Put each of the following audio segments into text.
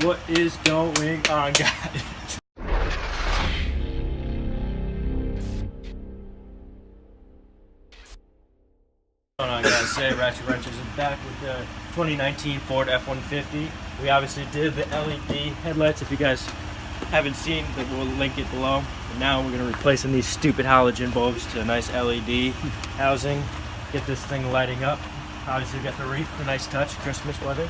What is going on, guys? Going on, guys? Say Ratchet Wrenches is back with the 2019 Ford F-150. We obviously did the LED headlights. If you guys haven't seen, we'll link it below. And now we're gonna replacing these stupid halogen bulbs to a nice LED housing. Get this thing lighting up. Obviously, we got the wreath, the nice touch, Christmas weather,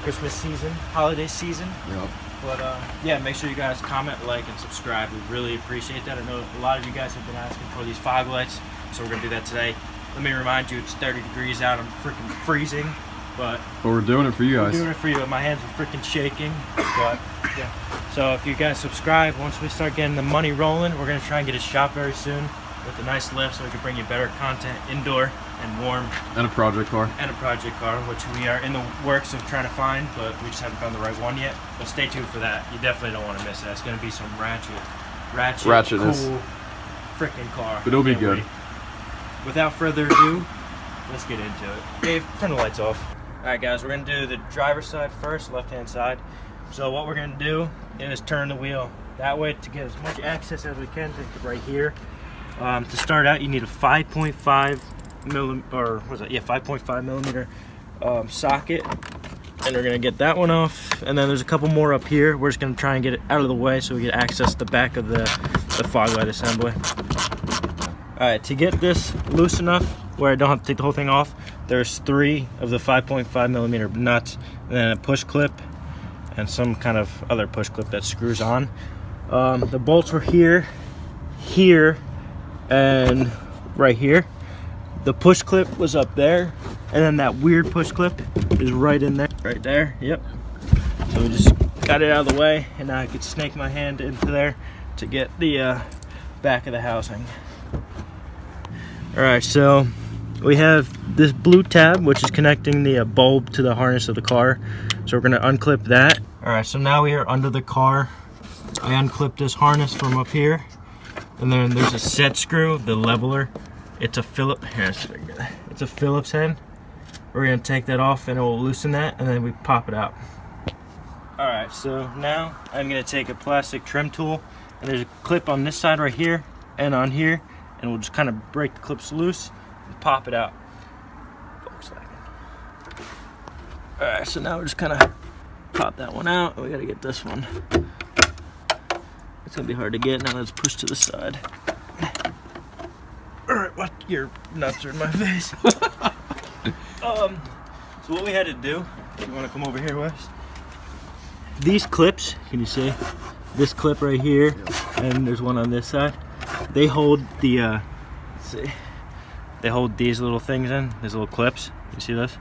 Christmas season, holiday season. Yep. But yeah, make sure you guys comment, like, and subscribe. We really appreciate that. I know a lot of you guys have been asking for these fog lights, so we're gonna do that today. Let me remind you, it's 30 degrees out. I'm freaking freezing, but we're doing it for you guys. We're doing it for you. My hands are freaking shaking, but yeah. So if you guys subscribe, once we start getting the money rolling, we're gonna try and get a shop very soon with a nice lift, so we can bring you better content indoor and warm. And a project car. And a project car, which we are in the works of trying to find, but we just haven't found the right one yet. But stay tuned for that. You definitely don't want to miss that. It's gonna be some ratchetness, cool freaking car. But it'll be good. Wait. Without further ado, let's get into it. Dave, turn the lights off. All right, guys, we're gonna do the driver's side first, left-hand side. So what we're gonna do is turn the wheel that way to get as much access as we can to right here. To start out, you need a 5.5 millimeter, or what is it? Yeah, 5.5 millimeter socket, and we're gonna get that one off. And then there's a couple more up here. We're just gonna try and get it out of the way so we get access to the back of the fog light assembly. All right, to get this loose enough where I don't have to take the whole thing off, there's 3 of the 5.5 millimeter nuts, and then a push clip, and some kind of other push clip that screws on. The bolts were here, and right here. The push clip was up there, and then that weird push clip is right in there, right there. Yep. So we just got it out of the way, and now I could snake my hand into there to get the back of the housing. All right, so we have this blue tab, which is connecting the bulb to the harness of the car. So we're gonna unclip that. All right, so now we are under the car. I unclipped this harness from up here, and then there's a set screw, the leveler. It's a it's a Phillips head. We're gonna take that off, and it will loosen that, and then we pop it out. All right, so now I'm gonna take a plastic trim tool, and there's a clip on this side right here and on here, and we'll just kind of break the clips loose and pop it out. All right, so now we're just kind of pop that one out. We gotta get this one. It's gonna be hard to get. Now let's push to the side. All right, what? Your nuts are in my face. So what we had to do, you wanna come over here, Wes? These clips, can you see? This clip right here, and there's one on this side. They hold the, let's see. They hold these little things in, these little clips. You see those?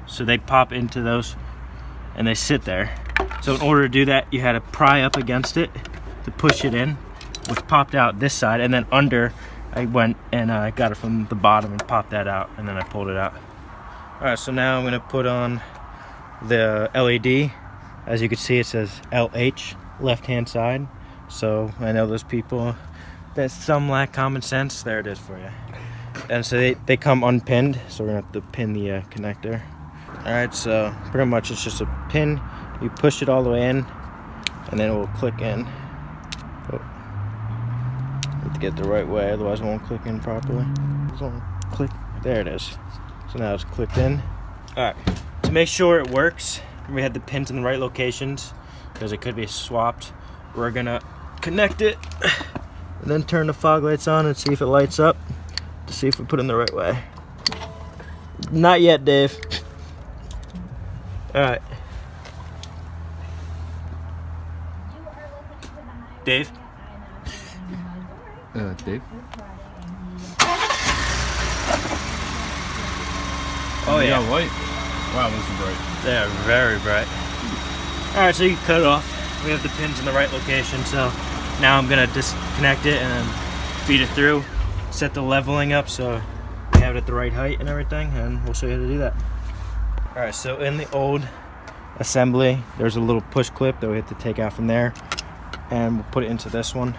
So they pop into those, and they sit there. So in order to do that, you had to pry up against it to push it in, which popped out this side, and then under, I went and I got it from the bottom and popped that out, and then I pulled it out. All right, so now I'm gonna put on the LED. As you can see, it says LH, left-hand side. So I know those people that some lack common sense. There it is for you. And so they come unpinned, so we're gonna have to pin the connector. All right, so pretty much it's just a pin. You push it all the way in, and then it will click in. Oh. Have to get the right way, otherwise it won't click in properly. Click. There it is. So now it's clicked in. All right. To make sure it works, we had the pins in the right locations because it could be swapped. We're gonna connect it and then turn the fog lights on and see if it lights up to see if we put it in the right way. Not yet, Dave. All right. Dave? Dave? Oh yeah. Light. Wow, those are bright. They are very bright. All right, so you can cut it off. We have the pins in the right location, so now I'm gonna disconnect it and feed it through, set the leveling up so we have it at the right height and everything, and we'll show you how to do that. All right, so in the old assembly, there's a little push clip that we have to take out from there, and we'll put it into this one.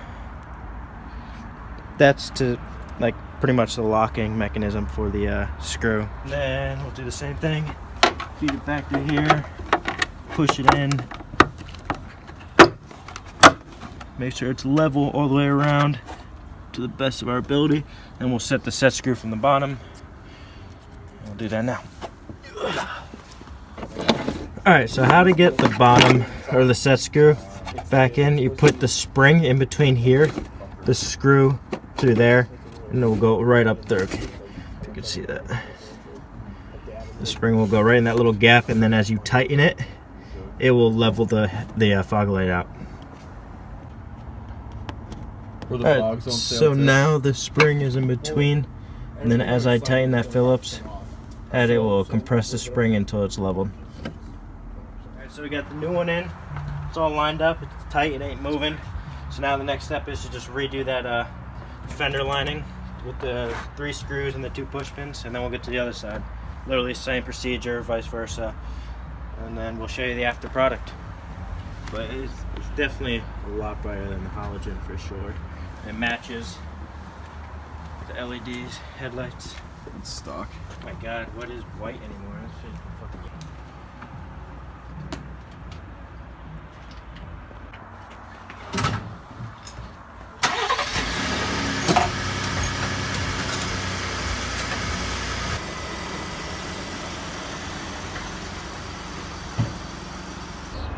That's to, like, pretty much the locking mechanism for the screw. And then we'll do the same thing. Feed it back through here, push it in. Make sure it's level all the way around to the best of our ability. Then we'll set the set screw from the bottom. We'll do that now. Alright, so how to get the bottom or the set screw back in. You put the spring in between here, the screw through there, and it will go right up there. If you can see that. The spring will go right in that little gap, and then as you tighten it, it will level the fog light out. Alright, so now the spring is in between, and then as I tighten that Phillips head, it will compress the spring until it's leveled. Alright, so we got the new one in. It's all lined up, it's tight, it ain't moving. So now the next step is to just redo that fender lining with the 3 screws and the 2 push pins, and then we'll get to the other side. Literally same procedure, vice versa, and then we'll show you the after product. But it's definitely a lot brighter than the halogen for sure. It matches the LEDs, headlights. It's stock. Oh my god, what is white anymore? This shit is fucking...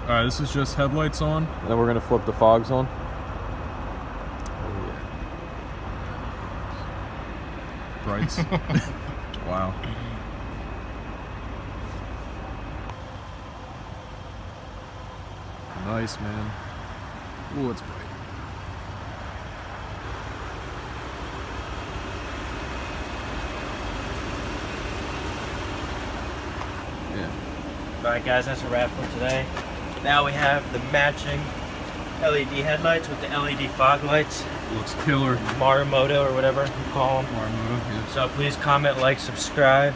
Alright, this is just headlights on. And then we're going to flip the fogs on. Brights. Wow. Nice, man. Ooh, it's bright. Yeah. Alright guys, that's a wrap for today. Now we have the matching LED headlights with the LED fog lights. Looks killer. Morimoto or whatever you call them. Morimoto, yeah. So please comment, like, subscribe.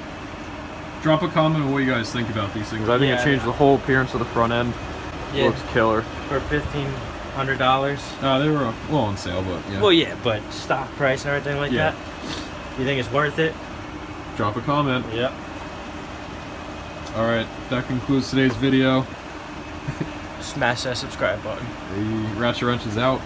Drop a comment on what you guys think about these things. I think it changed the whole appearance of the front end. Yeah. Looks killer. For $1,500. They were well on sale, but yeah. Well, yeah, but stock price and everything like that. You think it's worth it? Drop a comment. Yep. Alright, that concludes today's video. Smash that subscribe button. The Ratchet Wrench is out.